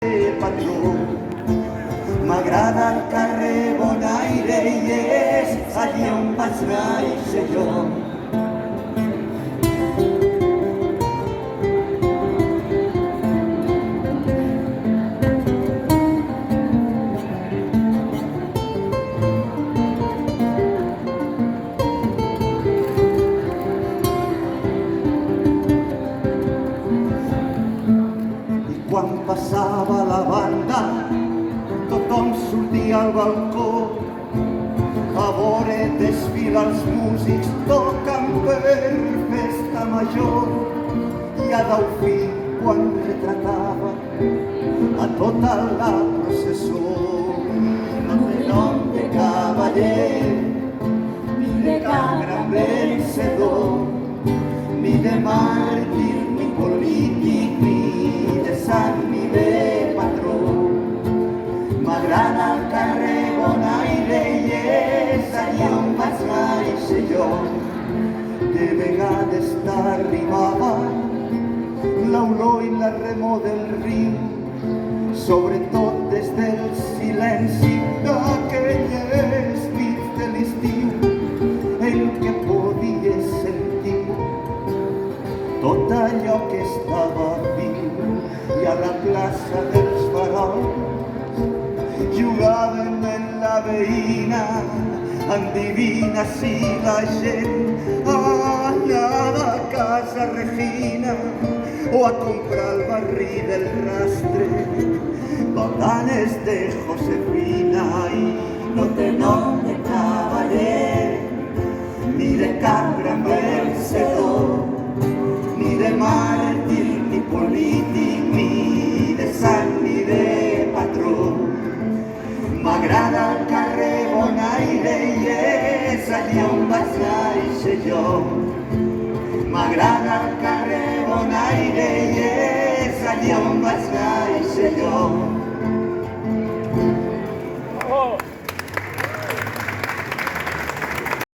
patró. M'agrada el carrer Bonaire i és allí on vaig néixer jo. Quan passava la banda, tothom sortia al balcó a veure desfilar els músics, toquen per festa major. I a Daufí, quan retratava a tota la processó, no té nom de cavaller, ni de cap gran vencedor, ni de màrtir, ni polític, ni de sant ni de patró. M'agrada el carrer Bonaire i és allí on vaig néixer jo. De vegades t'arribava l'olor i la remor del riu, sobretot des del silenci d'aquelles nits de l'estiu en què podies sentir tot allò que estava viu. I a la plaça dels farols jugàvem en la veïna, endevina si la gent anava a casa Regina o a comprar el barri del rastre botanes de Josefina. I no té nom de cavaller, ni de cap gran vencedor, ni de màrtir, ni polític, ni de sant, ni de patró. M'agrada el carrer Bonaire i és allí on vaig néixer jo. M'agrada el carrer